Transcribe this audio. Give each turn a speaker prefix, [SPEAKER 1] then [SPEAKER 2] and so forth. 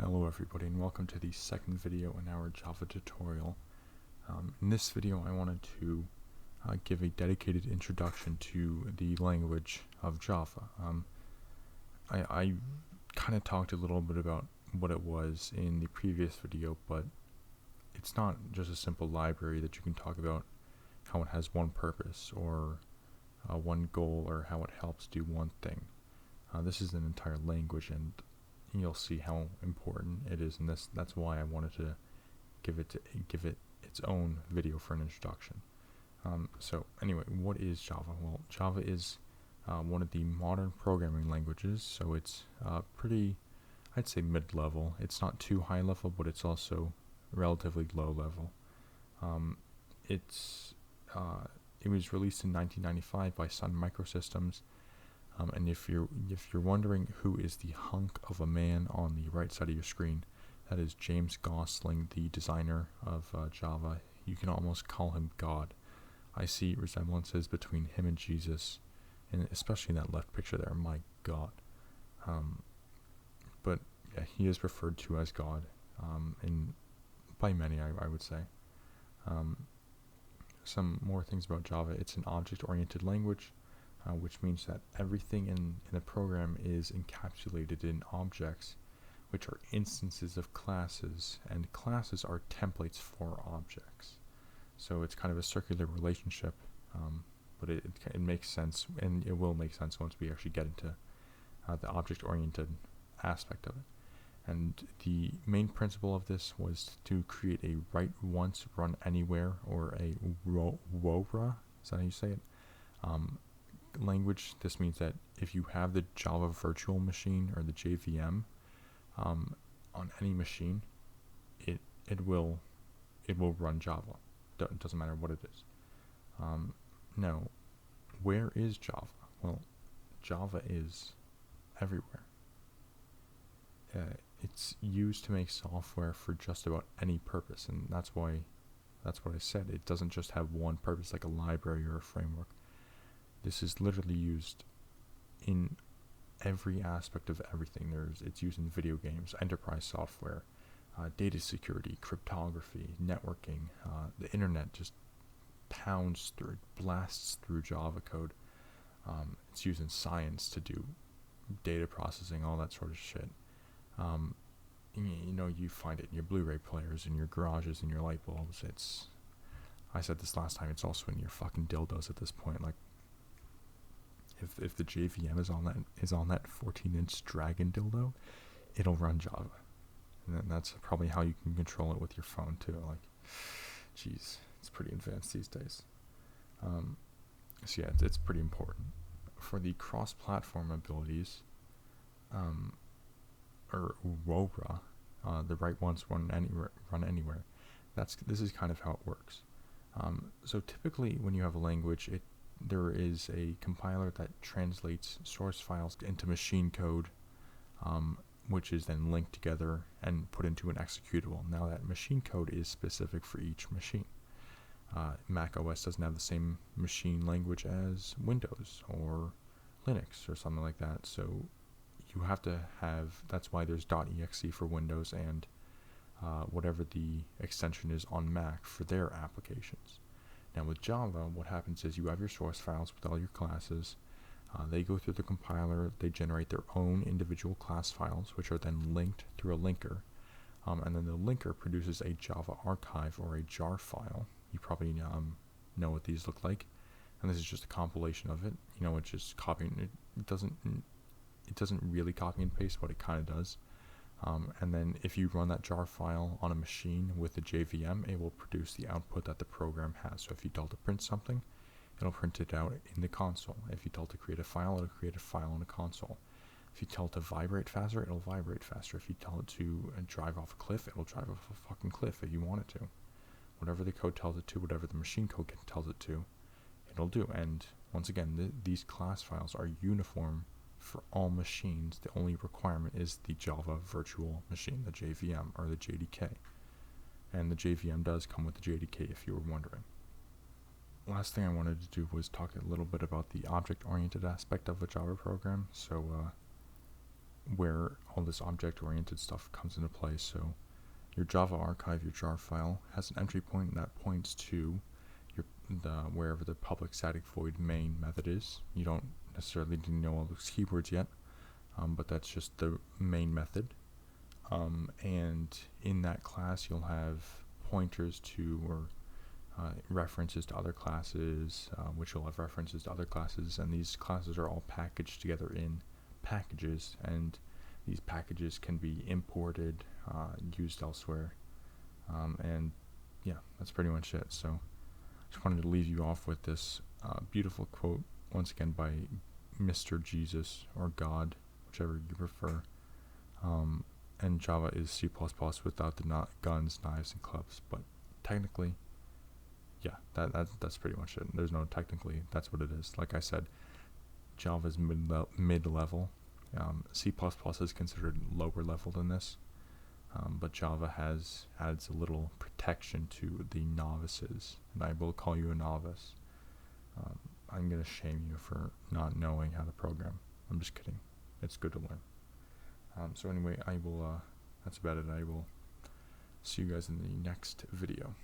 [SPEAKER 1] Hello everybody, and welcome to the second video in our Java tutorial. In this video I wanted to give a dedicated introduction to the language of Java. I kind of talked a little bit about what it was in the previous video, but it's not just a simple library that you can talk about how it has one purpose or one goal or how it helps do one thing. This is an entire language, and you'll see how important it is in this. That's why I wanted to give it its own video for an introduction. So anyway, what is Java? Well, Java is one of the modern programming languages, so it's pretty, I'd say, mid-level. It's not too high level, but it's also relatively low level. It was released in 1995 by Sun Microsystems. And if you're wondering who is the hunk of a man on the right side of your screen, that is James Gosling, the designer of Java. You can almost call him God. I see resemblances between him and Jesus, and especially in that left picture there. My God. But yeah, he is referred to as God, by many, I would say. Some more things about Java. It's an object-oriented language. Which means that everything in a program is encapsulated in objects, which are instances of classes, and classes are templates for objects. So it's kind of a circular relationship, but it makes sense, and it will make sense once we actually get into the object-oriented aspect of it. And the main principle of this was to create a write once, run anywhere, or a WORA, is that how you say it? Language. This means that if you have the Java virtual machine or the JVM on any machine, it will run Java. It doesn't matter what it is. Now, where is Java? Well, Java is everywhere. It's used to make software for just about any purpose, and that's what I said. It doesn't just have one purpose like a library or a framework. This is literally used in every aspect of everything. It's used in video games, enterprise software, data security, cryptography, networking. The internet just blasts through Java code. It's used in science to do data processing, all that sort of shit. You find it in your Blu-ray players, in your garages, in your light bulbs. I said this last time, it's also in your fucking dildos at this point. Like, if the JVM is on that 14-inch dragon dildo, it'll run Java, and that's probably how you can control it with your phone too. Like, jeez, it's pretty advanced these days. So yeah, it's pretty important for the cross-platform abilities, or WORA, the write once, run anywhere. This is kind of how it works. So typically, when you have a language, there is a compiler that translates source files into machine code, which is then linked together and put into an executable. Now that machine code is specific for each machine. Mac OS doesn't have the same machine language as Windows or Linux or something like that, so you have to have, that's why there's .exe for Windows and whatever the extension is on Mac for their applications. Now with Java, what happens is you have your source files with all your classes. They go through the compiler, they generate their own individual class files, which are then linked through a linker. And then the linker produces a Java archive or a jar file. You probably know what these look like. And this is just a compilation of it. It's just copying. It doesn't really copy and paste, but it kind of does. And then if you run that jar file on a machine with the JVM, it will produce the output that the program has. So if you tell it to print something, it'll print it out in the console. If you tell it to create a file, it'll create a file in the console. If you tell it to vibrate faster, it'll vibrate faster. If you tell it to drive off a cliff, it'll drive off a fucking cliff if you want it to. Whatever the code tells it to, whatever the machine code tells it to, it'll do. And once again, these class files are uniform for all machines. The only requirement is the Java virtual machine, the JVM or the JDK. And the JVM does come with the JDK, if you were wondering. Last thing I wanted to do was talk a little bit about the object-oriented aspect of a Java program. So where all this object-oriented stuff comes into play. So your Java archive, your jar file, has an entry point that points to wherever the public static void main method is. You don't necessarily need to know all those keywords yet, but that's just the main method. And in that class, you'll have pointers to or references to other classes, which will have references to other classes, and these classes are all packaged together in packages, and these packages can be imported, used elsewhere, and yeah, that's pretty much it. So just wanted to leave you off with this beautiful quote, once again by Mr. Jesus, or God, whichever you prefer. And Java is C++ without the guns, knives, and clubs, but technically, yeah, that's pretty much it. There's no technically, that's what it is. Like I said, Java is mid-level. C++ is considered lower level than this, but Java adds a little protection to the novices, and I will call you a novice. I'm going to shame you for not knowing how to program. I'm just kidding. It's good to learn. So anyway, that's about it. I will see you guys in the next video.